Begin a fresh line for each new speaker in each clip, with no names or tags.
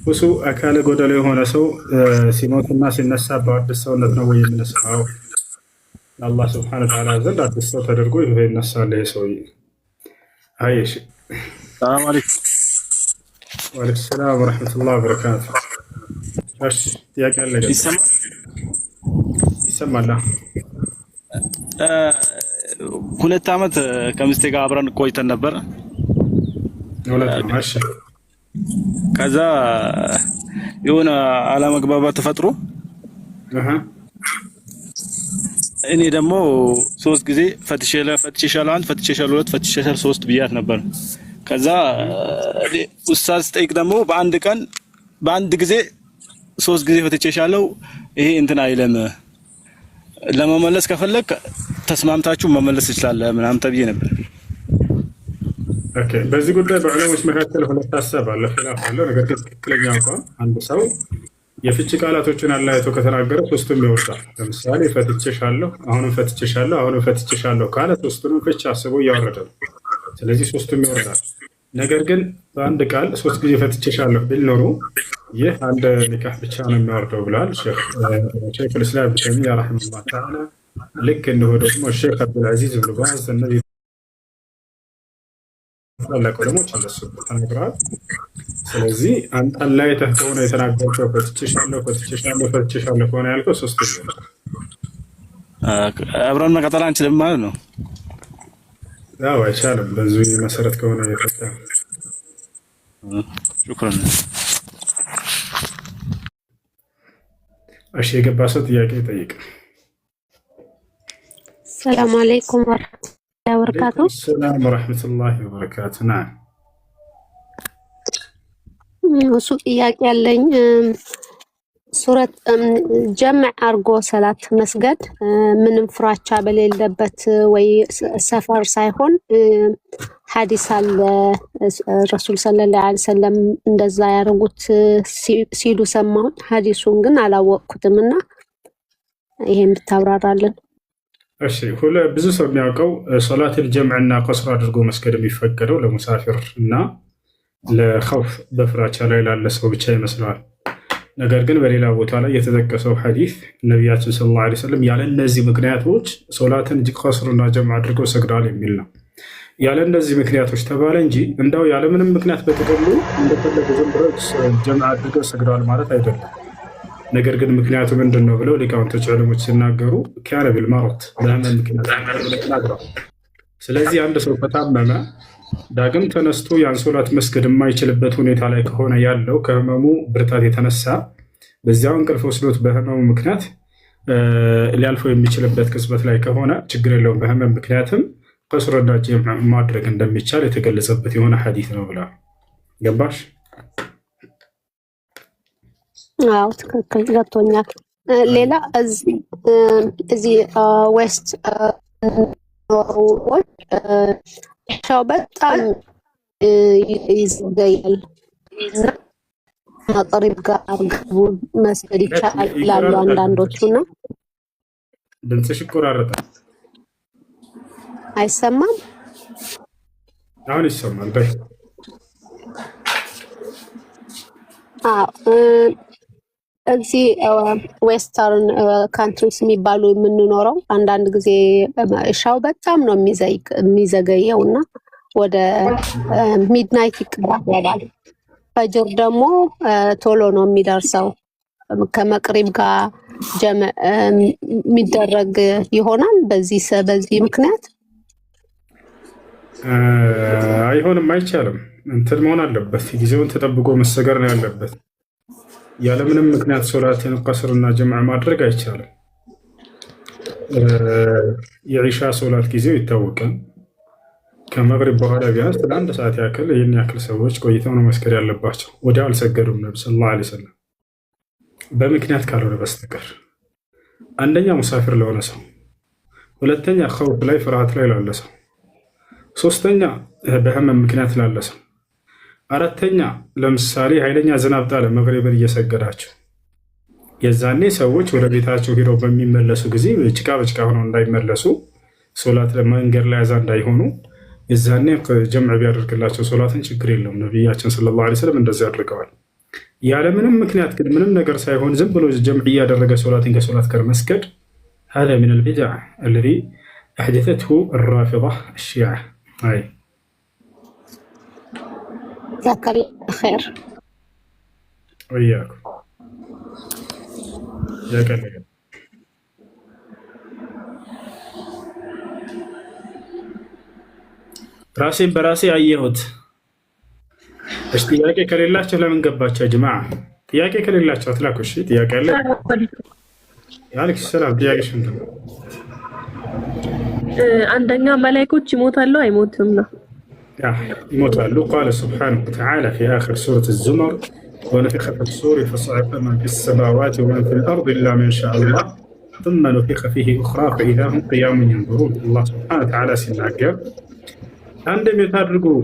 እሱ አካለ ጎደሎ የሆነ ሰው ሲሞትና ሲነሳ በአዲስ ሰውነት ነው ወይ የምነሳው? አላህ ስብሐነ ወተዓላ ዘንድ አዲስ ሰው ተደርጎ ይነሳል ይሄ ሰውዬ። አይሽ
ሰላም አለይኩም።
ወአለይኩም ሰላም ወረሕመቱላሂ ወበረካቱ። እሺ ጥያቄ አለ? ይሰማል።
2 ዓመት ከሚስቴ ጋር አብረን ቆይተን ነበር።
እሺ
ከዛ የሆነ አለመግባባት ተፈጥሮ እኔ ደግሞ 3 ጊዜ ፈትሼሻለሁ፣ 1 ፈትሼሻለሁ፣ 2 ፈትሼሻለሁ፣ 3 ብያት ነበር። ከዛ ኡስታዝ ጠይቅ ደግሞ በአንድ ጊዜ 3 ጊዜ ፈትሼሻለሁ፣ ይሄ እንትን አይለም፣ ለመመለስ ከፈለክ ተስማምታችሁ መመለስ ትችላለህ ምናምን ተብዬ ነበር።
ኦኬ። በዚህ ጉዳይ በዑለሞች መካከል ሁለት ሀሳብ አለ፣ ኺላፍ አለው። ነገር ግን ትክክለኛ አቋም አንድ ሰው የፍቺ ቃላቶችን አለያይቶ ከተናገረ ሶስቱም ይወርዳል። ለምሳሌ ፈትቼሻለሁ፣ አሁንም ፈትቼሻለሁ፣ አሁንም ፈትቼሻለሁ ካለ ሶስቱንም ፍች አስቦ እያወረደ ነው። ስለዚህ ሶስቱም ይወርዳል። ነገር ግን በአንድ ቃል 3 ጊዜ ፈትቼሻለሁ ቢል ኖሮ ይህ አንድ ኒካህ ብቻ ነው የሚያወርደው ብለዋል ሸይኹ ልእስላም ኢብኑ ተይሚያ ረሒመሁላህ ተዓላ። ልክ እንዲሁ ደግሞ ሼክ አብዱልዓዚዝ ብን ባዝ እነዚህ ታላቅ ዑለሞች እንደሱ ተናግረዋል። ስለዚህ አንተ አለያይተህ ከሆነ የተናገርከው ፈትቼሻለሁ ከሆነ ያልከው 3 ጊዜ ነው።
አብረን መቀጠል አንችልም ማለት ነው?
ያው አይቻልም። በዚህ መሰረት ከሆነ የፈታ
ሹክራን።
እሺ የገባ ሰው ጥያቄ ይጠይቅ።
ሰላም አለይኩም ወራህመቱላሂ ወበረካቱ።
ሰላም ወራህመቱላሂ ወበረካቱ። ና
እሱ ጥያቄ ያለኝ ሱረት ጀምዕ አርጎ ሰላት መስገድ ምንም ፍራቻ በሌለበት ወይ ሰፈር ሳይሆን ሐዲስ አለ ረሱል ሰለላሁ ዐለይሂ ወሰለም እንደዛ ያደረጉት ሲሉ ሰማሁት። ሐዲሱን ግን አላወቅኩትምና ይሄን ብታብራራለን።
እሺ ብዙ ሰው የሚያውቀው ሶላቱል ጀምዕና ቀስር አድርጎ መስገድ የሚፈቀደው ለሙሳፊር እና ለኸውፍ በፍራቻ ላይ ላለ ሰው ብቻ ይመስለዋል። ነገር ግን በሌላ ቦታ ላይ የተጠቀሰው ሐዲስ ነቢያችን ሰለላሁ ዐለይሂ ወሰለም ያለ እነዚህ ምክንያቶች ሶላትን ቀስርና ጀምዕ አድርገው ሰግደዋል የሚል ነው። ያለ እነዚህ ምክንያቶች ተባለ እንጂ እንዳው ያለ ምንም ምክንያት በተቀሉ እንደፈለጉ ዝም ብለው ጀምዕ አድርገው ሰግደዋል ማለት አይደለም። ነገር ግን ምክንያቱ ምንድን ነው ብለው ሊቃውንቶች ዑለሞች ሲናገሩ ካነ ቢልመርድ በህመም ምክንያት ተናግረዋል። ስለዚህ አንድ ሰው ከታመመ ዳግም ተነስቶ ያን ሶላት መስገድ የማይችልበት ሁኔታ ላይ ከሆነ ያለው ከህመሙ ብርታት የተነሳ በዚያው እንቅልፍ ወስዶት በህመሙ ምክንያት ሊያልፈው የሚችልበት ቅጽበት ላይ ከሆነ ችግር የለውም። በህመም ምክንያትም ቀስርና ጀምዕ ማድረግ እንደሚቻል የተገለጸበት የሆነ ሐዲስ ነው ብላ ገባሽ?
አዎ ትክክል ገብቶኛል። ሌላ እዚህ ዌስት ኖርዌይ ሻው በጣም ይዘገያል እና መቅሪብ ጋር አርገቡ መስገድ ይቻላል ይላሉ አንዳንዶቹ። ነው
ድምፅሽ ይቆራረጣል።
አይሰማም?
አሁን ይሰማል። በይ
እዚህ ዌስተርን ካንትሪስ የሚባሉ የምንኖረው አንዳንድ ጊዜ ሻው በጣም ነው የሚዘገየው እና ወደ ሚድናይት ይቀራረባል። ፈጅር ደግሞ ቶሎ ነው የሚደርሰው። ከመቅሪብ ጋር ጀምዕ የሚደረግ ይሆናል። በዚህ ምክንያት
አይሆንም፣ አይቻልም። እንትን መሆን አለበት፣ ጊዜውን ተጠብቆ መሰገር ነው ያለበት። ያለምንም ምክንያት ሶላትን ቀስርና ጀምዕ ማድረግ አይቻልም። የዒሻ ሶላት ጊዜው ይታወቃል። ከመግሪብ በኋላ ቢያንስ ለአንድ ሰዓት ያክል ይህን ያክል ሰዎች ቆይተው ነው መስገድ ያለባቸው። ወዲያው አልሰገዱም ነቢ ሰለላሁ ዐለይሂ ወሰለም በምክንያት ካልሆነ በስተቀር። አንደኛ ሙሳፊር ለሆነ ሰው፣ ሁለተኛ ኸውፍ ላይ ፍርሃት ላይ ላለ ሰው፣ ሶስተኛ በህመም ምክንያት ላለ ሰው፣ አራተኛ ለምሳሌ ኃይለኛ ዝናብ ጣለ መግሪብን እየሰገዳቸው የዛኔ ሰዎች ወደ ቤታቸው ሄደው በሚመለሱ ጊዜ ጭቃ በጭቃ ሆነው እንዳይመለሱ ሶላት መንገድ ላይ ያዛ እንዳይሆኑ የዛኔ ጀምዕ ቢያደርግላቸው ሶላትን ችግር የለውም። ነቢያችን ሰለላሁ ዐለይሂ ወሰለም እንደዚህ አድርገዋል። ያለምንም ምክንያት ግን ምንም ነገር ሳይሆን ዝም ብሎ ጀምዕ እያደረገ ሶላትን ከሶላት ጋር መስገድ هذا من البدع الذي أحدثته الرافضة الشيعة. هاي
جزاك الله خير.
وإياكم. جزاك الله خير. ራሴን በራሴ አየሁት። እሺ ጥያቄ ከሌላችሁ ለምን ገባችሁ? ጅማ ጥያቄ ከሌላችሁ አትላኩ። እሺ ጥያቄ አለ? ያለክ ሰላም ጥያቄሽ ምንድን ነው?
አንደኛ መላእክቶች ይሞታሉ አይሞቱም ነው?
ይሞታሉ። ቃለ ሱብሓነሁ ወተዓላ ፊ አኺር ሱረት الزمر ونفخ في الصور فصعق من في السماوات ومن في الأرض إلا من شاء الله ثم نفخ فيه أخرى فإذا هم قيام ينظرون. الله سبحانه وتعالى ሲናገር عندما يترقوا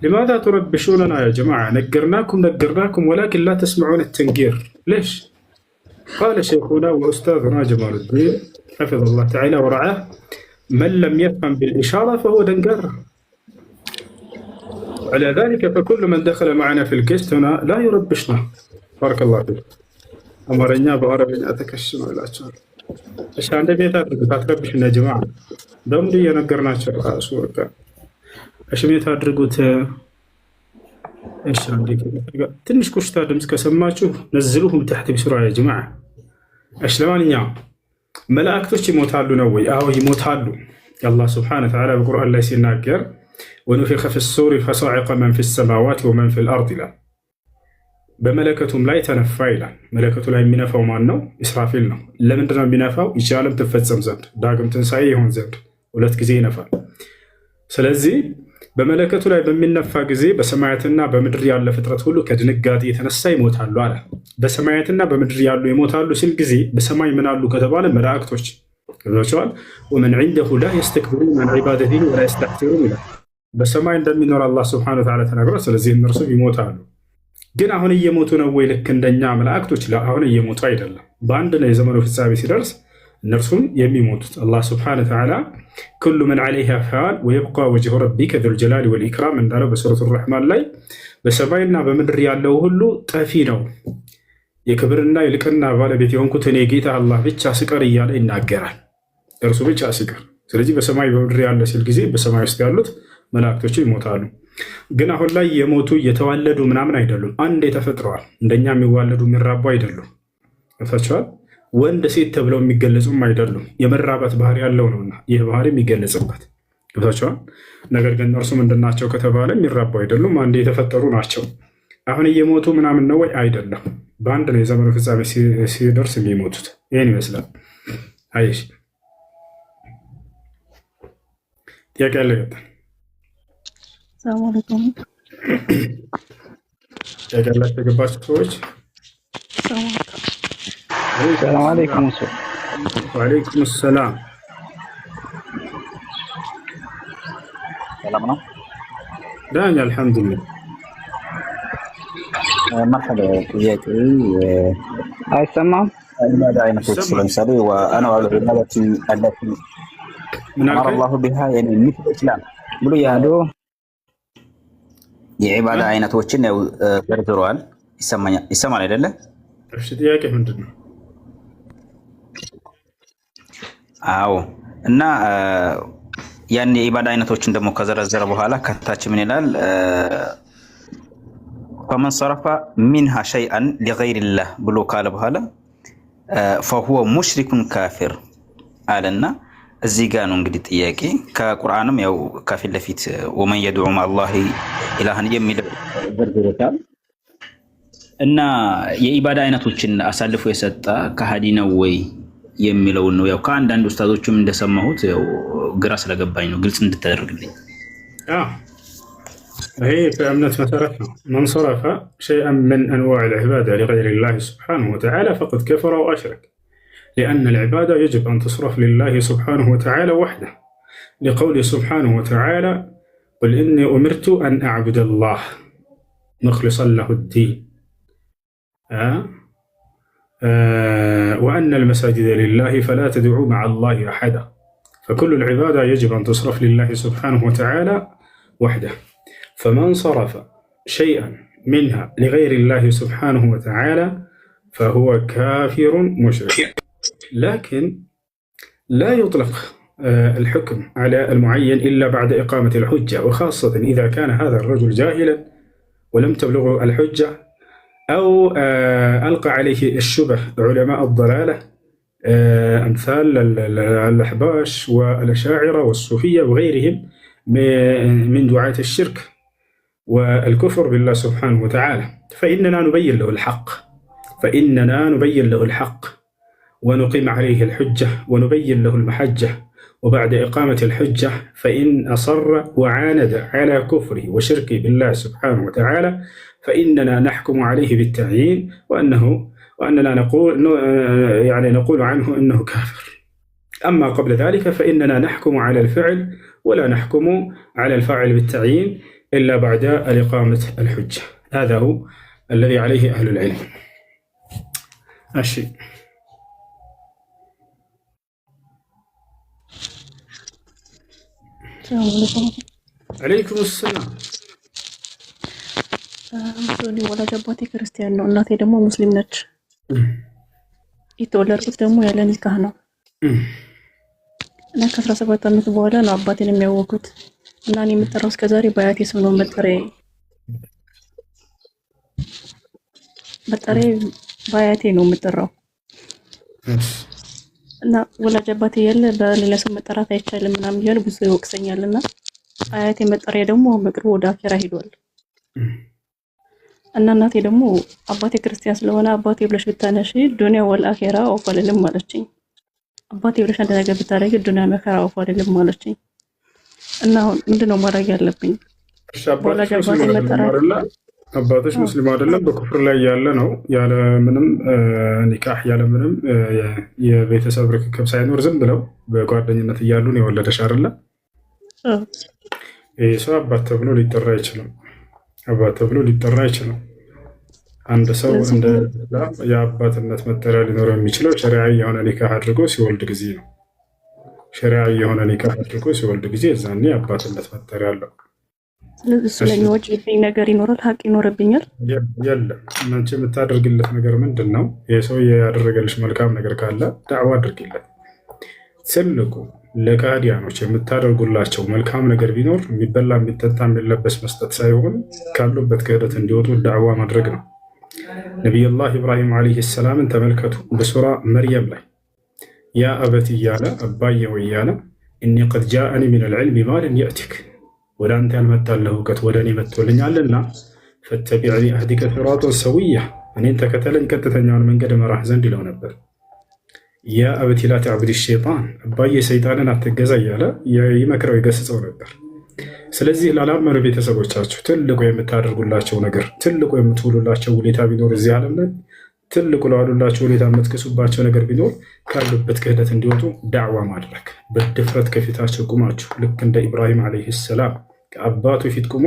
لماذا تربشوننا يا جماعة؟ نقرناكم ولكن لا تسمعون التنقير. ليش؟ قال شيخنا وأستاذنا جمال الدين حفظ الله تعالى ورعاه من لم يفهم بالإشارة فهو دنقر. على ذلك فكل من دخل معنا في الكيست هنا لا يربشنا. بارك الله فيك. أمرنا بعربي أتكشم إلى أشهر. እሺ አንደ ቤት አትረብሽ እና ጅማ በሙሉ እየነገርናቸው ራሱ በቃ እሺ ቤት አድርጉት። እሺ አንዴ ትንሽ ኩሽታ ድምፅ ከሰማችሁ ነዝሉሁም ተحت بسرعه يا جماعه። እሺ ለማንኛውም መላእክቶች ይሞታሉ ነው ወይ? አዎ ይሞታሉ። አላህ Subhanahu Wa Ta'ala በቁርአን ላይ ሲናገር ونفخ في الصور فصعق من في السماوات ومن في الأرض ይላል። በመለከቱም ላይ ተነፋ ይላል። መለከቱ ላይ የሚነፋው ማን ነው? ኢስራፊል ነው። ለምንድን ነው የሚነፋው? ይህች ዓለም ትፈጸም ዘንድ ዳግም ትንሣኤ ይሆን ዘንድ 2 ጊዜ ይነፋል። ስለዚህ በመለከቱ ላይ በሚነፋ ጊዜ በሰማያትና በምድር ያለ ፍጥረት ሁሉ ከድንጋጤ የተነሳ ይሞታሉ አለ። በሰማያትና በምድር ያሉ ይሞታሉ ሲል ጊዜ በሰማይ ምን አሉ ከተባለ መላእክቶች ገብተዋል። ወመን ዒንደሁ ላ የስተክብሩነ ዐን ዒባደቲሂ ወላ የስተክቢሩን ይላል። በሰማይ እንደሚኖር አላህ ሱብሓነሁ ወተዓላ ተናግሯል። ስለዚህ እነርሱ ይሞታሉ። ግን አሁን እየሞቱ ነው ወይ? ልክ እንደኛ መላእክቶች አሁን እየሞቱ አይደለም። በአንድ ነው የዘመኑ ፍጻሜ ሲደርስ እነርሱም የሚሞቱት። አላህ ስብሐነሁ ወተዓላ ኩሉ መን ዐለይሃ ፋን ወየብቃ ወጅሁ ረቢከ ዙል ጀላሊ ወልኢክራም እንዳለው በሱረቱ ረሕማን ላይ በሰማይና በምድር ያለው ሁሉ ጠፊ ነው፣ የክብርና የልቅና ባለቤት የሆንኩት እኔ ጌታ አላህ ብቻ ስቀር እያለ ይናገራል። እርሱ ብቻ ስቀር። ስለዚህ በሰማይ በምድር ያለ ሲል ጊዜ በሰማይ ውስጥ ያሉት መላእክቶች ይሞታሉ። ግን አሁን ላይ የሞቱ እየተዋለዱ ምናምን አይደሉም። አንዴ ተፈጥረዋል። እንደኛ የሚዋለዱ የሚራቡ አይደሉም። ገብታችኋል? ወንድ ሴት ተብለው የሚገለጹም አይደሉም። የመራባት ባህሪ ያለው ነውና ይህ ባህሪ የሚገለጽበት ገብታችኋል? ነገር ግን እነርሱ ምንድናቸው ከተባለ የሚራቡ አይደሉም። አንዴ የተፈጠሩ ናቸው። አሁን እየሞቱ ምናምን ነው ወይ? አይደለም። በአንድ ነው የዘመኑ ፍጻሜ ሲደርስ የሚሞቱት። ይህን ይመስላል። አይሽ ጥያቄ ያለ ይወጣል።
ሰላም አለይኩም
ያላችሁ የገባችሁ ሰዎች
ሰላም አለይኩም።
ወአለይኩም ሰላም።
ሰላም ነው?
ዳኛ አልሐምዱሊላህ።
መርሐባ። ጥያቄ አይሰማም? ኢባዳ አይነቶች ለምሳሌ ወአንዋዑ ዒባደቲ አለቲ አመረ አላሁ ቢሃ ሚስል ኢስላም ብሎ ያሉ የዒባዳ አይነቶችን ዘርዝረዋል። ይሰማል አይደለ?
እሺ ጥያቄ ምንድን ነው?
አዎ። እና ያን የዒባዳ አይነቶችን ደግሞ ከዘረዘረ በኋላ ከታች ምን ይላል? ፈመን ሰረፈ ሚንሃ ሸይአን ሊገይሪላህ ብሎ ካለ በኋላ ፈሁወ ሙሽሪኩን ካፊር አለና እዚህ ጋር ነው እንግዲህ ጥያቄ ከቁርአንም ያው ከፊት ለፊት ወመን የድዑ ማአላሂ ኢላህን የሚለው ዘርዝሮታል። እና የኢባዳ አይነቶችን አሳልፎ የሰጠ ከሃዲ ነው ወይ የሚለው ነው። ያው ከአንዳንድ ኡስታዞችም እንደሰማሁት ያው ግራ ስለገባኝ ነው ግልጽ እንድታደርግልኝ።
ይሄ በእምነት መሰረት ነው። መን ሰረፈ ሸይአን ምን አንዋዕ ልዕባዳ ሊገይሪላህ ሱብሓነሁ ወተዓላ ፈቀድ ከፈረ ወአሽረክ لأن العبادة يجب أن تصرف لله سبحانه وتعالى وحده لقوله سبحانه وتعالى قل إني أمرت أن أعبد الله مخلصا له الدين وأن المساجد لله فلا تدعوا مع الله أحدا فكل العبادة يجب أن تصرف لله سبحانه وتعالى وحده فمن صرف شيئا منها لغير الله سبحانه وتعالى فهو كافر مشرك. لكن لا يطلق الحكم على المعين إلا بعد إقامة الحجة، وخاصة إذا كان هذا الرجل جاهلا ولم تبلغه الحجة، أو ألقى عليه الشبه علماء الضلالة أمثال الأحباش والأشاعرة والصوفية وغيرهم من دعاة الشرك والكفر بالله سبحانه وتعالى، فإننا نبين له الحق ونقيم عليه الحجة ونبين له المحجة. وبعد إقامة الحجة فإن أصر وعاند على كفره وشركه بالله سبحانه وتعالى فإننا نحكم عليه بالتعيين وأننا نقول عنه أنه كافر. أما قبل ذلك فإننا نحكم على الفعل ولا نحكم على الفاعل بالتعيين إلا بعد إقامة الحجة. هذا هو الذي عليه أهل العلم. الشيء
السلام عليكم.
عليكم السلام.
እኔ ወላጅ አባቴ ክርስቲያን ነው፣ እናቴ ደግሞ ሙስሊም ነች። የተወለድኩት ደግሞ ያለ ኒካህ ነው እና ከ17 ዓመት በኋላ ነው አባቴን የሚያወቁት እና እኔ የምጠራው እስከዛሬ በአያቴ ስም ነው መጠሪያ በአያቴ ነው የምጠራው እና ወላጅ አባቴ ያለ በሌላ ሰው መጠራት አይቻልም ምናምን እያለ ብዙ ይወቅሰኛል እና አያቴ መጠሪያ ደግሞ በቅርቡ ወደ አኬራ ሄዷል እና እናቴ ደግሞ አባቴ ክርስቲያን ስለሆነ አባቴ ብለሽ ብታነሺ ዱንያ ወልአኺራ ወፈልልም ማለችኝ። አባቴ ብለሽ አንድ ነገር ብታረጊ ዱንያ መከራ ወፈልልም ማለችኝ። እና አሁን ምንድነው ማድረግ ያለብኝ?
አባቶች ሙስሊም አይደለም፣ በኩፍር ላይ ያለ ነው፣ ያለ ምንም ኒካህ ያለ ምንም የቤተሰብ ርክክብ ሳይኖር ዝም ብለው በጓደኝነት እያሉ ነው የወለደሽ አይደለ? ይህ ሰው አባት ተብሎ ሊጠራ አይችልም። አንድ ሰው እንደ የአባትነት መጠሪያ ሊኖረው የሚችለው ሸሪዓዊ የሆነ ኒካህ አድርጎ ሲወልድ ጊዜ ነው። እዛኔ የአባትነት መጠሪያ አለው።
ስለዚህ እሱ ላይ የሚወጭብኝ ነገር ይኖራል፣ ሀቅ ይኖርብኛል።
የለም አንቺ የምታደርግለት ነገር ምንድን ነው? ይህ ሰው ያደረገልሽ መልካም ነገር ካለ ዳዕዋ አድርጊለት። ትልቁ ለካዲያኖች የምታደርጉላቸው መልካም ነገር ቢኖር የሚበላ የሚጠጣ የሚለበስ መስጠት ሳይሆን ካሉበት ክህደት እንዲወጡ ዳዕዋ ማድረግ ነው። ነቢዩላህ ኢብራሂም ዓለይሂ ሰላምን ተመልከቱ። በሱራ መርየም ላይ ያ አበት እያለ አባዬ ሆይ እያለ እኒ ቀድ ጃአኒ ሚነል ዒልሚ ማ ለም የእቲክ፣ ወደ አንተ ያልመጣልህ እውቀት ወደ እኔ መጥቶልኛልና ፈተቢዕኒ አህዲከ ሲራጠን ሰዊያ፣ እኔን ተከተለኝ ቀጥተኛውን መንገድ መራህ ዘንድ ይለው ነበር። ያ አበቲ ላ ተዕቡድ ሸይጣን፣ አባዬ ሰይጣንን አትገዛ እያለ ይመክረው ይገስጸው ነበር። ስለዚህ ላላመኑ ቤተሰቦቻችሁ ትልቁ የምታደርጉላቸው ነገር፣ ትልቁ የምትውሉላቸው ውለታ ቢኖር እዚህ ዓለም ላይ ትልቁ ለዋሉላቸው ውለታ የምትክሱባቸው ነገር ቢኖር ካሉበት ክህደት እንዲወጡ ዳዕዋ ማድረግ፣ በድፍረት ከፊታቸው ቁማችሁ ልክ እንደ ኢብራሂም ዓለይሂ ሰላም ከአባቱ ፊት ቁሞ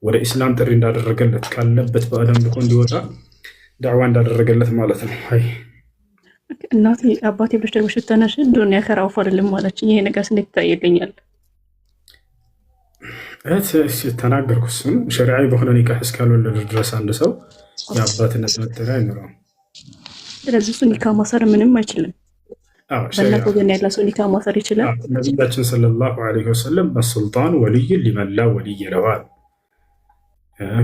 ወደ ኢስላም ጥሪ እንዳደረገለት ካለበት በአደም ልኮ እንዲወጣ ዳዕዋ እንዳደረገለት ማለት ነው።
እናቴ አባቴ ብለሽ ደግሞ ሽተነሽ ዱንያ ከራውፍ አይደለም ማለችኝ። ይሄ ነገር እንዴት ይታየልኛል?
ተናገርኩ። እሱም ሸሪዓዊ በሆነ ኒካህ እስካልወለደ ድረስ አንድ ሰው የአባትነት መጠሪያ አይኖረውም።
ስለዚህ እሱ ኒካ ማሰር ምንም አይችልም። በእናት ወገን ያለ ሰው ኒካ ማሰር ይችላል።
ነቢያችን ሰለላሁ ዐለይሂ ወሰለም በሱልጣን ወልይ ሊመን ላ ወልይ ለዋል፣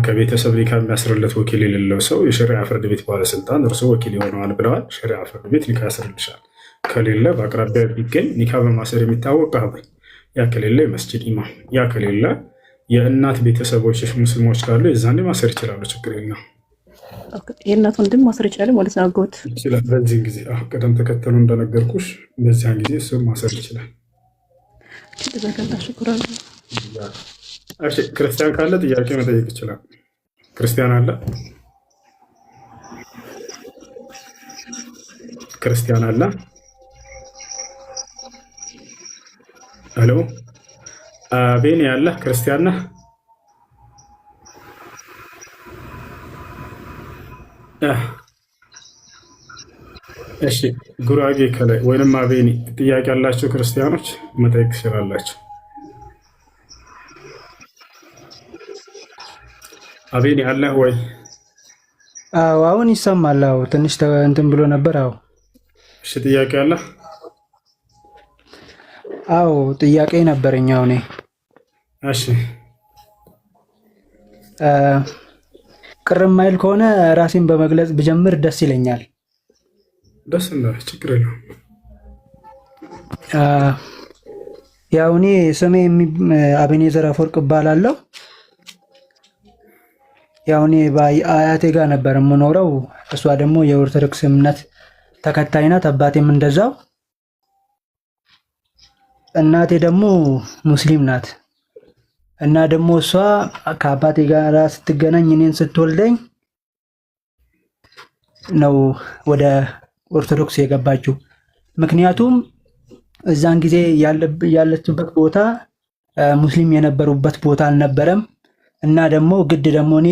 ከቤተሰብ ኒካ የሚያስርለት ወኪል የሌለው ሰው የሸሪዓ ፍርድ ቤት ባለስልጣን እርሱ ወኪል ይሆነዋል ብለዋል። ሸሪዓ ፍርድ ቤት ኒካ ያስርልሻል። ከሌለ በአቅራቢያ ቢገኝ ኒካ በማሰር የሚታወቅ አብኝ፣ ያ ከሌለ የመስጅድ ኢማም፣ ያ ከሌለ የእናት ቤተሰቦች ሙስሊሞች ካሉ የዛኔ ማሰር ይችላሉ። ችግር የለም።
የእናት ወንድም ማሰር ይችላል ማለት ነው። አጎት
ይችላል። በዚህን ጊዜ ቅደም ተከተሉ እንደነገርኩሽ በዚያን ጊዜ እሱም ማሰር ይችላል። ክርስቲያን ካለ ጥያቄ መጠየቅ ይችላል። ክርስቲያን አለ? ክርስቲያን አለ? ሄሎ ቤኒ ያለ ክርስቲያን ነህ? እሺ ጉራጌ ከላይ ወይንም አቤኒ ጥያቄ ያላቸው ክርስቲያኖች መጠየቅ ትችላላችሁ። አቤኔ አለህ ወይ?
አዎ አሁን ይሰማል። አዎ ትንሽ እንትን ብሎ ነበር። አዎ
እሺ ጥያቄ አለ?
አዎ ጥያቄ ነበረኝ። አዎ እኔ
እሺ
ቅር የማይል ከሆነ ራሴን በመግለጽ ብጀምር ደስ ይለኛል።
ደስ እንዳለ ችግር የለውም።
ያው እኔ ስሜ አቤኔዘር አፈወርቅ እባላለሁ። ያው እኔ አያቴ ጋር ነበር የምኖረው። እሷ ደግሞ የኦርቶዶክስ እምነት ተከታይ ናት። አባቴም እንደዛው። እናቴ ደግሞ ሙስሊም ናት። እና ደግሞ እሷ ከአባቴ ጋር ስትገናኝ እኔን ስትወልደኝ ነው ወደ ኦርቶዶክስ የገባችው። ምክንያቱም እዛን ጊዜ ያለችበት ቦታ ሙስሊም የነበሩበት ቦታ አልነበረም። እና ደግሞ ግድ ደግሞ እኔ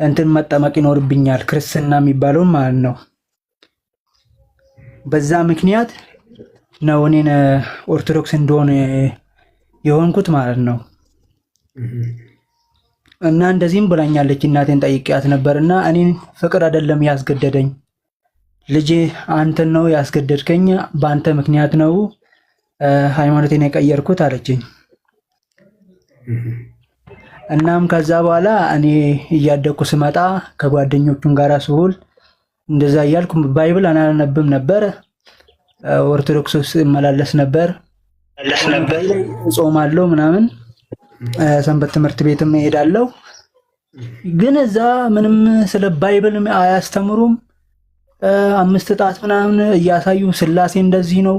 እንትን መጠመቅ ይኖርብኛል፣ ክርስትና የሚባለውን ማለት ነው። በዛ ምክንያት ነው እኔን ኦርቶዶክስ እንደሆነ የሆንኩት ማለት ነው። እና እንደዚህም ብላኛለች። እናቴን ጠይቄያት ነበርና እኔን ፍቅር አይደለም ያስገደደኝ፣ ልጄ አንተን ነው ያስገደድከኝ፣ በአንተ ምክንያት ነው ሃይማኖቴን የቀየርኩት አለችኝ። እናም ከዛ በኋላ እኔ እያደግኩ ስመጣ ከጓደኞቹም ጋር ስውል እንደዛ እያልኩ ባይብል አናነብም ነበር። ኦርቶዶክስ ውስጥ እመላለስ ነበር፣ እጾማለሁ ምናምን፣ ሰንበት ትምህርት ቤትም እሄዳለሁ። ግን እዛ ምንም ስለ ባይብል አያስተምሩም። 5 ጣት ምናምን እያሳዩ ስላሴ እንደዚህ ነው፣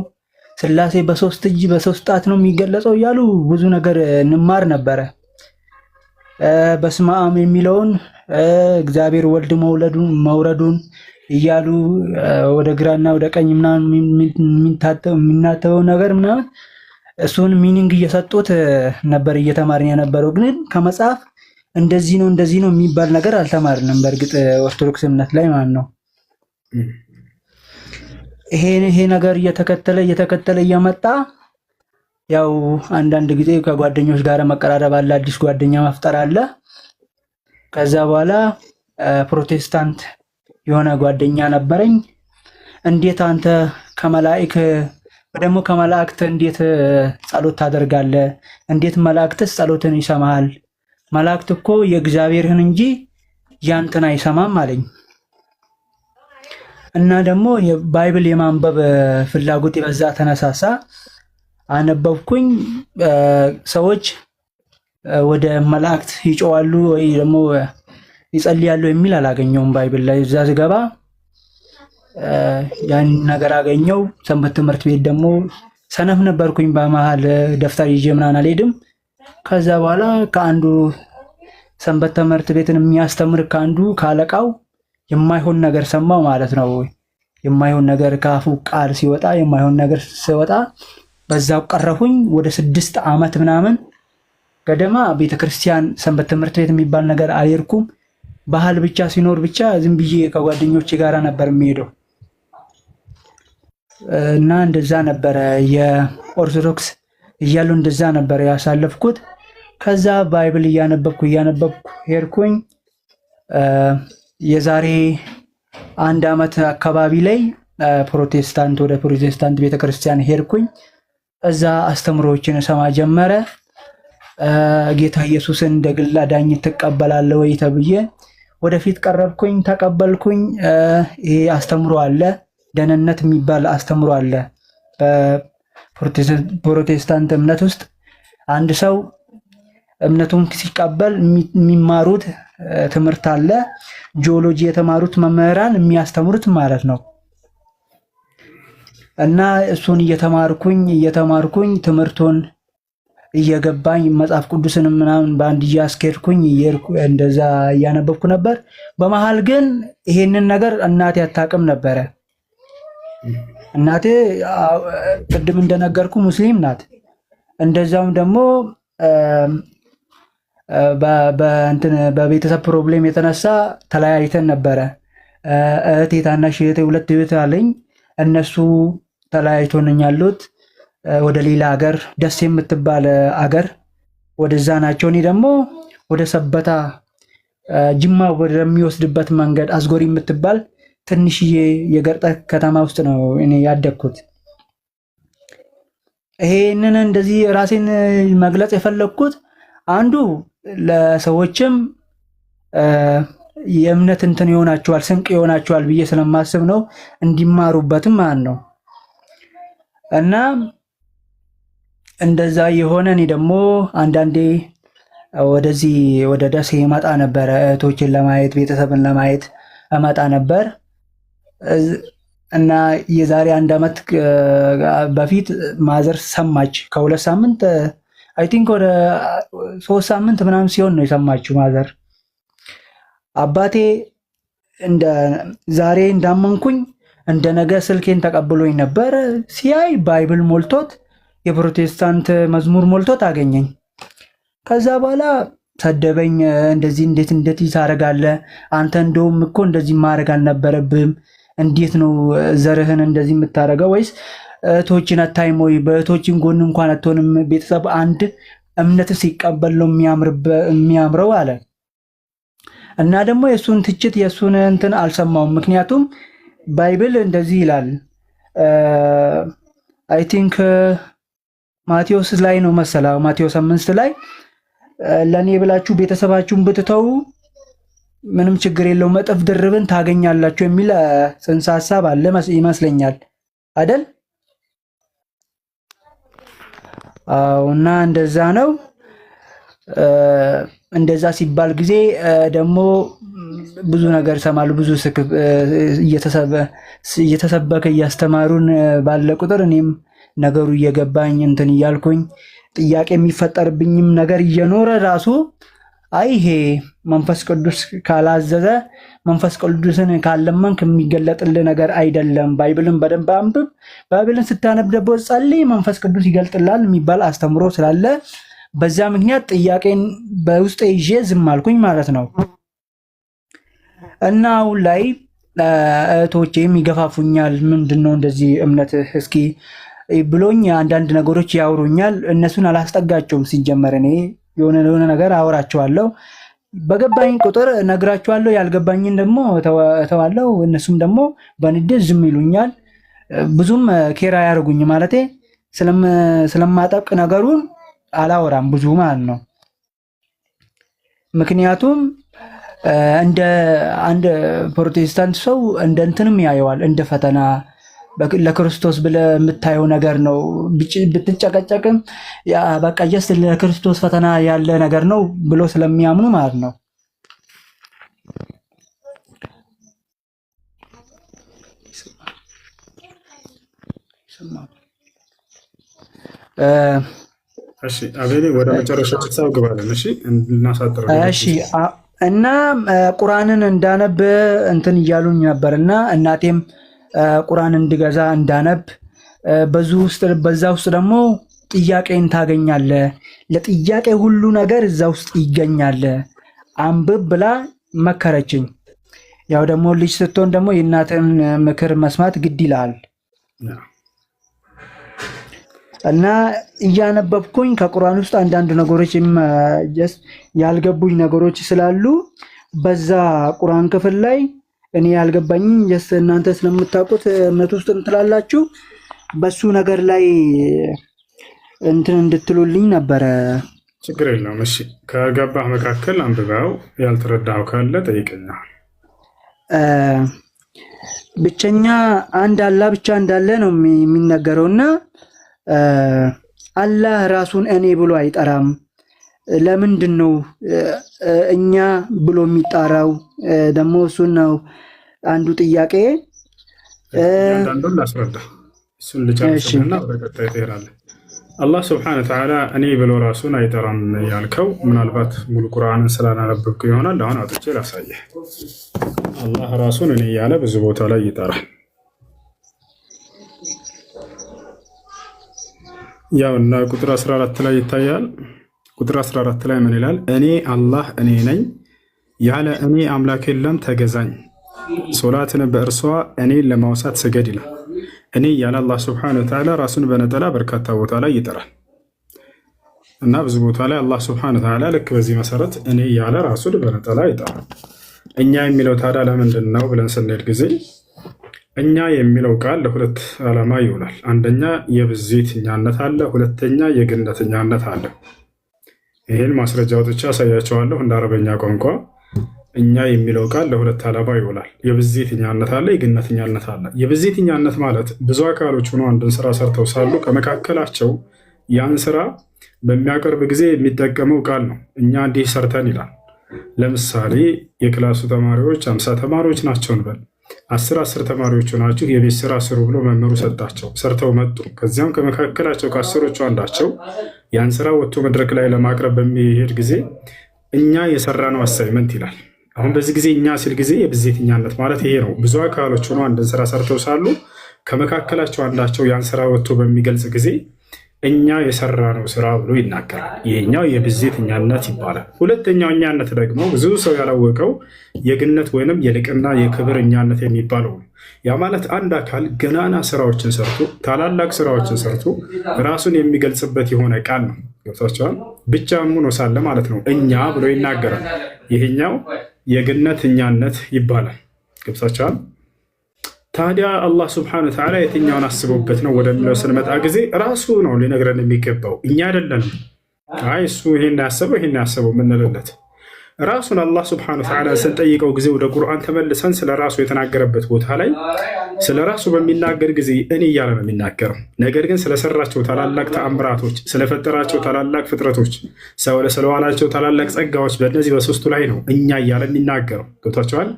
ስላሴ በ3 እጅ በ3 ጣት ነው የሚገለጸው እያሉ ብዙ ነገር እንማር ነበረ። በስመ አብ የሚለውን እግዚአብሔር ወልድ መውረዱን እያሉ ወደ ግራና ወደ ቀኝ ምናምን የሚናተበው ነገር ምናምን እሱን ሚኒንግ እየሰጡት ነበር እየተማርን የነበረው። ግን ከመጽሐፍ እንደዚህ ነው የሚባል ነገር አልተማርንም። በእርግጥ ኦርቶዶክስ እምነት ላይ ማለት ነው። ይሄ ነገር እየተከተለ እየመጣ ያው አንዳንድ ጊዜ ከጓደኞች ጋር መቀራረብ አለ፣ አዲስ ጓደኛ መፍጠር አለ። ከዛ በኋላ ፕሮቴስታንት የሆነ ጓደኛ ነበረኝ። እንዴት አንተ ከመላእክት እንዴት ጸሎት ታደርጋለህ? እንዴት መላእክትስ ጸሎትን ይሰማሃል? መላእክት እኮ የእግዚአብሔርን እንጂ ያንተን አይሰማም አለኝ። እና ደግሞ የባይብል የማንበብ ፍላጎት በዛ ተነሳሳ። አነበብኩኝ። ሰዎች ወደ መላእክት ይጮዋሉ ወይ ደግሞ ይጸልያሉ የሚል አላገኘውም ባይብል ላይ። እዛ ስገባ ያን ነገር አገኘው። ሰንበት ትምህርት ቤት ደግሞ ሰነፍ ነበርኩኝ። በመሀል ደፍተር ይዤ ምናምን አልሄድም። ከዛ በኋላ ከአንዱ ሰንበት ትምህርት ቤትን የሚያስተምር ካለቃው የማይሆን ነገር ሰማው ማለት ነው። የማይሆን ነገር ካፉ ቃል ሲወጣ የማይሆን ነገር ሲወጣ በዛው ቀረሁኝ። ወደ 6 ዓመት ምናምን ገደማ ቤተክርስቲያን ሰንበት ትምህርት ቤት የሚባል ነገር አልሄድኩም። ባህል ብቻ ሲኖር ብቻ ዝም ብዬ ከጓደኞቼ ጋር ነበር የሚሄደው። እና እንደዛ ነበረ የኦርቶዶክስ እያለሁ እንደዛ ነበር ያሳለፍኩት። ከዛ ባይብል እያነበብኩ ሄድኩኝ። የዛሬ 1 ዓመት አካባቢ ላይ ወደ ፕሮቴስታንት ቤተክርስቲያን ሄድኩኝ። እዛ አስተምሮዎችን እሰማ ጀመረ። ጌታ ኢየሱስን እንደ ግል አዳኝ ትቀበላለህ ወይ ተብዬ ወደፊት ቀረብኩኝ፣ ተቀበልኩኝ። ይሄ አስተምሮ አለ፣ ደህንነት የሚባል አስተምሮ አለ። በፕሮቴስታንት እምነት ውስጥ አንድ ሰው እምነቱን ሲቀበል የሚማሩት ትምህርት አለ። ጂኦሎጂ የተማሩት መምህራን የሚያስተምሩት ማለት ነው። እና እሱን እየተማርኩኝ ትምህርቱን እየገባኝ መጽሐፍ ቅዱስን ምናምን በአንድ እያስኬድኩኝ እንደዛ እያነበብኩ ነበር። በመሃል ግን ይሄንን ነገር እናቴ አታውቅም ነበረ። እናቴ ቅድም እንደነገርኩ ሙስሊም ናት። እንደዛውም ደግሞ በቤተሰብ ፕሮብሌም የተነሳ ተለያይተን ነበረ። እህቴ ታናሽ እህቴ 2 እህት አለኝ። እነሱ ተለያይቶኝ ያሉት ወደ ሌላ ሀገር ደስ የምትባል ሀገር ወደዛ ናቸው። እኔ ደግሞ ወደ ሰበታ ጅማ ወደሚወስድበት መንገድ አስጎሪ የምትባል ትንሽዬ የገጠር ከተማ ውስጥ ነው እኔ ያደግኩት። ይሄንን እንደዚህ ራሴን መግለጽ የፈለኩት አንዱ ለሰዎችም የእምነት እንትን ይሆናቸዋል ስንቅ ይሆናቸዋል ብዬ ስለማስብ ነው፣ እንዲማሩበትም ማለት ነው። እና እንደዛ የሆነ እኔ ደግሞ አንዳንዴ ወደዚህ ወደ ደሴ እመጣ ነበር፣ እህቶችን ለማየት ቤተሰብን ለማየት እመጣ ነበር። እና የዛሬ 1 ዓመት በፊት ማዘር ሰማች። ከ2 ሳምንት አይ ቲንክ ወደ 3 ሳምንት ምናምን ሲሆን ነው የሰማችው ማዘር። አባቴ እንደ ዛሬ እንዳመንኩኝ እንደ ነገ ስልኬን ተቀብሎኝ ነበር። ሲያይ ባይብል ሞልቶት የፕሮቴስታንት መዝሙር ሞልቶት አገኘኝ። ከዛ በኋላ ሰደበኝ። እንደዚህ እንዴት ታደርጋለህ አንተ? እንደውም እኮ እንደዚህ ማድረግ አልነበረብህም። እንዴት ነው ዘርህን እንደዚህ የምታደርገው? ወይስ እህቶችን አታይም ወይ? በእህቶችን ጎን እንኳን አትሆንም? ቤተሰብ አንድ እምነት ሲቀበል ነው የሚያምረው አለ። እና ደግሞ የሱን ትችት የሱን እንትን አልሰማውም። ምክንያቱም ባይብል እንደዚህ ይላል። አይ ቲንክ ማቴዎስ ላይ ነው መሰላ፣ ማቴዎስ 5 ላይ ለኔ ብላችሁ ቤተሰባችሁን ብትተው ምንም ችግር የለውም እጥፍ ድርብን ታገኛላችሁ የሚል ጽንሰ ሐሳብ አለ ይመስለኛል አይደል? እና እንደዛ ነው። እንደዛ ሲባል ጊዜ ደግሞ ብዙ ነገር ሰማሉ። ብዙ እየተሰበከ እያስተማሩን ባለ ቁጥር እኔም ነገሩ እየገባኝ እንትን እያልኩኝ ጥያቄ የሚፈጠርብኝም ነገር እየኖረ ራሱ አይ ይሄ መንፈስ ቅዱስ ካላዘዘ መንፈስ ቅዱስን ካለመንክ የሚገለጥልህ ነገር አይደለም። ባይብልን በደንብ አንብብ፣ ባይብልን ስታነብ ደግሞ ጸልይ፣ መንፈስ ቅዱስ ይገልጥላል የሚባል አስተምሮ ስላለ በዛ ምክንያት ጥያቄን በውስጤ ይዤ ዝም አልኩኝ ማለት ነው። እና አሁን ላይ እህቶቼም ይገፋፉኛል። ምንድነው እንደዚህ እምነት እስኪ ብሎኝ አንዳንድ ነገሮች ያወሩኛል። እነሱን አላስጠጋቸውም። ሲጀመር እኔ የሆነ ነገር አወራቸዋለሁ፣ በገባኝ ቁጥር ነግራቸዋለሁ፣ ያልገባኝን ደግሞ እተዋለሁ። እነሱም ደግሞ በንዴት ዝም ይሉኛል። ብዙም ኬራ ያደርጉኝ ማለቴ ስለማጠብቅ ነገሩን አላወራም ብዙ ማለት ነው። ምክንያቱም እንደ አንድ ፕሮቴስታንት ሰው እንደ እንትንም ያየዋል፣ እንደ ፈተና ለክርስቶስ ብለህ የምታየው ነገር ነው። ብትጨቀጨቅም በቃ ጀስት ለክርስቶስ ፈተና ያለ ነገር ነው ብሎ ስለሚያምኑ ማለት ነው።
እሺ አቤኔ ወደ መጨረሻው ሐሳብ ግባለን። እሺ እናሳጥር።
እሺ እና ቁርአንን እንዳነብ እንትን እያሉኝ ነበርና እናቴም ቁርአን እንድገዛ እንዳነብ በዛ ውስጥ ደግሞ ጥያቄን ታገኛለህ፣ ለጥያቄ ሁሉ ነገር እዛ ውስጥ ይገኛል፣ አንብብ ብላ መከረችኝ። ያው ደግሞ ልጅ ስትሆን ደግሞ የእናትን ምክር መስማት ግድ ይላል እና እያነበብኩኝ ከቁርአን ውስጥ አንዳንድ ነገሮች ያልገቡኝ ነገሮች ስላሉ በዛ ቁርአን ክፍል ላይ እኔ ያልገባኝን እናንተ ስለምታውቁት እምነት ውስጥ እንትላላችሁ በሱ ነገር ላይ እንትን እንድትሉልኝ ነበረ።
ችግር የለውም። እሺ ከገባህ መካከል አንብበው ያልተረዳኸው ካለ ጠይቀኛል።
ብቸኛ አንድ አላህ ብቻ እንዳለ ነው የሚነገረውና አላህ ራሱን እኔ ብሎ አይጠራም። ለምንድን ነው እኛ ብሎ የሚጣራው? ደግሞ እሱን ነው አንዱ ጥያቄ።
አንዳንዱን ላስረዳ፣ እሱን ልጨርስና ወደ ቀጣይ ትሄዳለህ። አላህ ስብሐነሁ ወተዓላ እኔ ብሎ ራሱን አይጠራም ያልከው ምናልባት ሙሉ ቁርአንን ስላላነበብኩ ይሆናል። አሁን አውጥቼ ላሳየህ። አላህ ራሱን እኔ እያለ ብዙ ቦታ ላይ ይጠራል። ያው እና ቁጥር 14 ላይ ይታያል። ቁጥር 14 ላይ ምን ይላል? እኔ አላህ እኔ ነኝ፣ ያለ እኔ አምላክ የለም፣ ተገዛኝ፣ ሶላትን በእርሷ እኔን ለማውሳት ስገድ ይላል። እኔ ያለ አላህ ስብሐነሁ ወተዓላ ራሱን በነጠላ በርካታ ቦታ ላይ ይጠራል። እና ብዙ ቦታ ላይ አላህ ስብሐነ ወተዓላ ልክ በዚህ መሰረት እኔ እያለ ራሱን በነጠላ ይጠራል። እኛ የሚለው ታዲያ ለምንድን ነው ብለን ስንሄድ ጊዜ እኛ የሚለው ቃል ለሁለት ዓላማ ይውላል። አንደኛ የብዜትኛነት አለ፣ ሁለተኛ የግነተኛነት አለ። ይህን ማስረጃ ወጥቼ አሳያቸዋለሁ። እንደ አረበኛ ቋንቋ እኛ የሚለው ቃል ለሁለት ዓላማ ይውላል። የብዜትኛነት አለ፣ የግነተኛነት አለ። የብዜትኛነት ማለት ብዙ አካሎች ሆኖ አንድን ስራ ሰርተው ሳሉ ከመካከላቸው ያን ስራ በሚያቀርብ ጊዜ የሚጠቀመው ቃል ነው። እኛ እንዲህ ሰርተን ይላል። ለምሳሌ የክላሱ ተማሪዎች 50 ተማሪዎች ናቸው እንበል። 10 ተማሪዎች ናችሁ የቤት ስራ ስሩ ብሎ መምህሩ ሰጣቸው። ሰርተው መጡ። ከዚያም ከመካከላቸው ከ10ዎቹ አንዳቸው ያን ስራ ወጥቶ መድረክ ላይ ለማቅረብ በሚሄድ ጊዜ እኛ የሰራነው አሳይመንት ይላል። አሁን በዚህ ጊዜ እኛ ሲል ጊዜ የብዜትኛነት ማለት ይሄ ነው። ብዙ አካሎች ሆኖ አንድን ስራ ሰርተው ሳሉ ከመካከላቸው አንዳቸው ያን ስራ ወጥቶ በሚገልጽ ጊዜ እኛ የሰራነው ስራ ብሎ ይናገራል። ይሄኛው የብዜትኛነት ይባላል። ሁለተኛው እኛነት ደግሞ ብዙ ሰው ያላወቀው የግነት ወይንም የልቅና የክብር እኛነት የሚባለው ነው። ያ ማለት አንድ አካል ገናና ስራዎችን ሰርቶ ታላላቅ ስራዎችን ሰርቶ ራሱን የሚገልጽበት የሆነ ቃል ነው። ገብታችኋል? ብቻውን ሆኖ ሳለ ማለት ነው እኛ ብሎ ይናገራል። ይሄኛው የግነት እኛነት ይባላል። ገብታችኋል? ታዲያ አላህ ስብሐነ ወተዓላ የትኛውን አስበውበት ነው ወደሚለው ስንመጣ ጊዜ ራሱ ነው ሊነግረን የሚገባው፣ እኛ አይደለንም። አይ እሱ ይሄን ያሰበው የምንልለት ራሱን አላህ ስብሐነ ወተዓላ ስንጠይቀው ጊዜ ወደ ቁርአን ተመልሰን ስለ ራሱ የተናገረበት ቦታ ላይ ስለ ራሱ በሚናገር ጊዜ እኔ እያለ ነው የሚናገረው። ነገር ግን ስለሰራቸው ታላላቅ ተአምራቶች፣ ስለፈጠራቸው ታላላቅ ፍጥረቶች፣ ስለዋላቸው ታላላቅ ጸጋዎች በእነዚህ በሶስቱ ላይ ነው እኛ እያለ የሚናገረው። ገብቷቸዋል?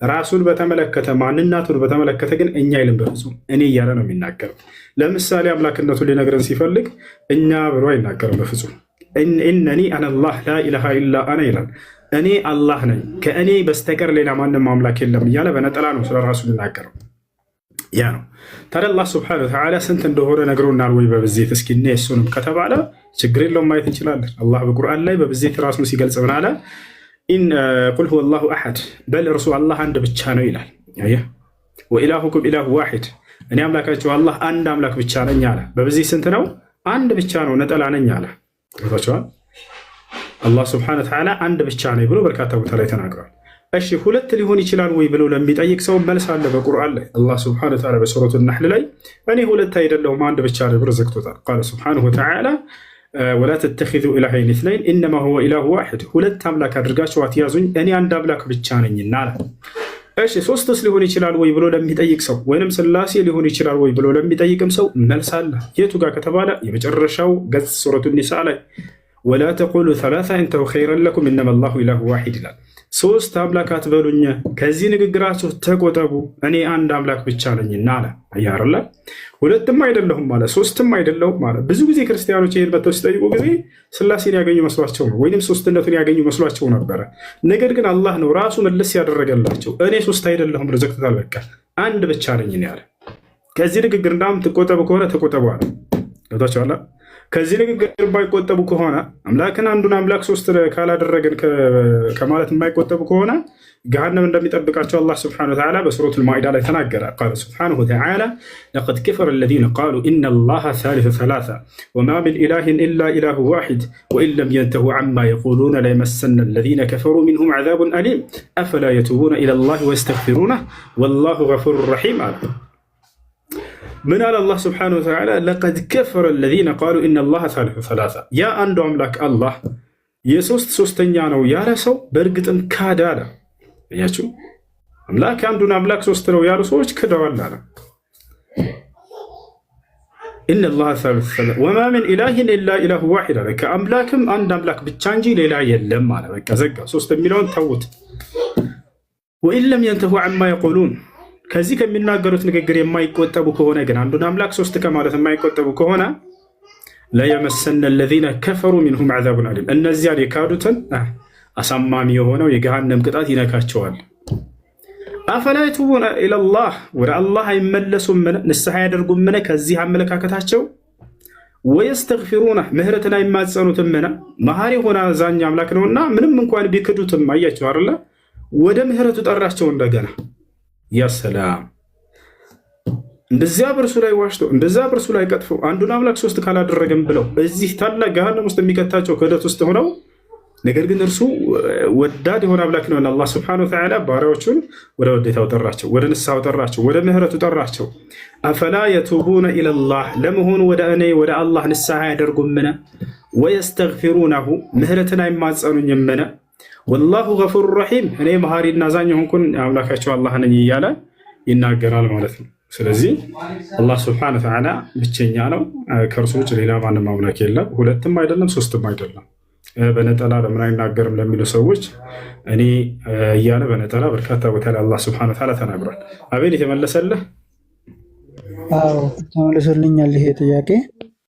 ራሱን በተመለከተ ማንነቱን በተመለከተ ግን እኛ አይልም፣ በፍጹም እኔ እያለ ነው የሚናገረው። ለምሳሌ አምላክነቱን ሊነግረን ሲፈልግ እኛ ብሎ አይናገርም በፍጹም። ኢነኒ አነላህ ላኢላሃ ኢላ አነ ይላል። እኔ አላህ ነኝ ከእኔ በስተቀር ሌላ ማንም አምላክ የለም እያለ በነጠላ ነው ስለ ራሱ የሚናገረው። ያ ነው። ታዲያ አላህ ስብሐነሁ ወተዓላ ስንት እንደሆነ ነግሮናል ወይ በብዜት? እስኪ እኔ እሱንም ከተባለ ችግር የለውም ማየት እንችላለን። አላህ በቁርአን ላይ በብዜት ራሱን ሲገልጽ ምን አለ? ቁል ሁወ አላሁ አሐድ፣ በል እርሱ አላህ አንድ ብቻ ነው ይላል። ወኢላሁኩም ኢላሁ ዋሒድ፣ እኔ አምላካችሁ አላህ አንድ አምላክ ብቻ ነኝ አለ። በብዜት ስንት ነው? አንድ ብቻ ነው፣ ነጠላ ነኝ አለ። ገብቷችኋል? አላህ ስብሐነሁ ወተዓላ አንድ ብቻ ነኝ ብሎ በርካታ ቦታ ላይ ተናግሯል። እሺ ሁለት ሊሆን ይችላል ወይ ብሎ ለሚጠይቅ ሰው መልስ አለ በቁርአን ላይ። አላህ ስብሐነሁ ወተዓላ በሱረቱ ነሕል ላይ እኔ ሁለት አይደለሁም አንድ ብቻ ነኝ ብሎ ዘግቶታል። ቃለ ስብሐነሁ ወተዓላ ወላ ተተኺዙ ኢላሀይን ኢስነይን ኢነማ ሁወ ኢላሁ ዋሒድ፣ ሁለት አምላክ አድርጋችሁ አትያዙኝ እኔ አንድ አምላክ ብቻ ነኝና አለ። እሺ ሶስትስ ሊሆን ይችላል ወይ ብሎ ለሚጠይቅ ሰው ወይንም ስላሴ ሊሆን ይችላል ወይ ብሎ ለሚጠይቅም ሰው መልስ አለ። የቱ ጋር ከተባለ የመጨረሻው ገጽ ሱረቱ ኒሳ ላይ ወላ ተቁሉ ሰላሳ ኢንተሁ ኸይረን ለኩም ኢነማ አላሁ ኢላሁ ዋሒድ ይላል። ሶስት አምላክ አትበሉኝ ከዚህ ንግግራችሁ ተቆጠቡ እኔ አንድ አምላክ ብቻ ነኝና አለ። አያርላ ሁለትም አይደለሁም ማለት ሶስትም አይደለሁም ማለት። ብዙ ጊዜ ክርስቲያኖች ይሄን መጥተው ሲጠይቁ ጊዜ ስላሴን ያገኙ መስሏቸው ነው ወይንም ሶስትነቱን ያገኙ መስሏቸው ነበረ። ነገር ግን አላህ ነው ራሱ መልስ ያደረገላቸው። እኔ ሶስት አይደለሁም ብሎ ዘግቶታል። በቃ አንድ ብቻ ነኝ ያለ። ከዚህ ንግግር እንዳውም ትቆጠቡ ከሆነ ተቆጠቡ አለ። ገብታችኋል? ከዚህ ንግግር ባይቆጠቡ ከሆነ አምላክን አንዱን አምላክ ሶስት ካላደረገን ከማለት የማይቆጠቡ ከሆነ ገሃነም እንደሚጠብቃቸው አላህ ስብሐነሁ ወተዓላ በሱረቱል ማኢዳ ላይ ተናገረ። ቃለ ስብሐነሁ ወተዓላ ለቀድ ከፈረ አለዚነ ቃሉ ኢነላሀ ሳሊሱ ሰላሳ ወማ ሚን ኢላሂን ኢላ ኢላሁ ዋሒድ ወኢን ለም የንተሁ ዐማ የቁሉነ ለየመሰነ አለዚነ ከፈሩ ሚንሁም ዐዛቡን አሊም አፈላ የቱቡነ ኢለላሂ ወየስተግፊሩነሁ ወላሁ ገፉሩን ረሒም አለ። ምን አለ አላህ ስብሐነሁ ወተዓላ? ለቀድ ከፈረ አለዚነ ቃሉ ኢነላሀ ሳሊሱ ሰላሳ፣ ያ አንዱ አምላክ አላህ ሶስተኛ ነው ያለ ሰው በእርግጥም ካደ አለ። እያችሁ አምላክ አንዱን አምላክ ሶስት ነው ያሉ ሰዎች ክደዋል አለ። ኢነላሀ ሳሊሱ ሰላሳ ወማ ሚን ኢላሂን ኢላ ኢላሁ ዋሒድ አለ። ከአምላክም አንድ አምላክ ብቻ እንጂ ሌላ የለም አለ። በቃ ዘጋ። ሶስት የሚለውን ተውት። ወኢን ለም የንተሁ ዐማ የቁሉን፣ ከዚህ ከሚናገሩት ንግግር የማይቆጠቡ ከሆነ ግን አንዱን አምላክ ሶስት ከማለት የማይቆጠቡ ከሆነ ለየመሰነ አለዚነ ከፈሩ ሚንሁም ዐዛቡን አሊም፣ እነዚያን የካዱትን አሳማሚ የሆነው የገሃነም ቅጣት ይነካቸዋል። አፈላ የቱቡነ ኢለላህ፣ ወደ አላህ አይመለሱምን? ንስሐ ያደርጉምን ከዚህ አመለካከታቸው? ወየስተግፊሩነ፣ ምህረትን አይማጸኑትምን? መሐሪ ሆነ አዛኝ አምላክ ነውና ምንም እንኳን ቢክዱትም አያቸው አይደለ ወደ ምህረቱ ጠራቸው እንደገና። ያ ሰላም! እንደዚያ በእርሱ ላይ ዋሽተው እንደዛ በእርሱ ላይ ቀጥፈው አንዱን አምላክ ሶስት ካላደረገም ብለው እዚህ ታላቅ ገሃነም ውስጥ የሚከታቸው ክህደት ውስጥ ሆነው ነገር ግን እርሱ ወዳድ የሆነ አምላክ ነው። አላህ ሱብሓነሁ ወተዓላ ባሪያዎቹን ወደ ውዴታው ጠራቸው፣ ወደ ንስሐው ጠራቸው፣ ወደ ምህረቱ ጠራቸው። አፈላ የቱቡነ ኢለላህ ለመሆኑ ወደ እኔ ወደ አላህ ንስሐ ያደርጉምን? ወየስተግፊሩነሁ ምህረትን አይማጸኑኝምን? ወላሁ ገፉሩ ረሒም እኔ መሐሪና አዛኝ የሆንኩን አምላካቸው አላህ ነኝ እያለ ይናገራል ማለት ነው። ስለዚህ አላህ ሱብሓነሁ ወተዓላ ብቸኛ ነው። ከእርሱ ውጭ ሌላ ማንም አምላክ የለም። ሁለትም አይደለም ሶስትም አይደለም። በነጠላ ለምን አይናገርም ለሚሉ ሰዎች እኔ እያለ በነጠላ በርካታ ቦታ ላይ አላህ ሱብሓነሁ ወተዓላ ተናግሯል። አቤል የተመለሰልህ?
አዎ ተመልሶልኛል ይሄ ጥያቄ።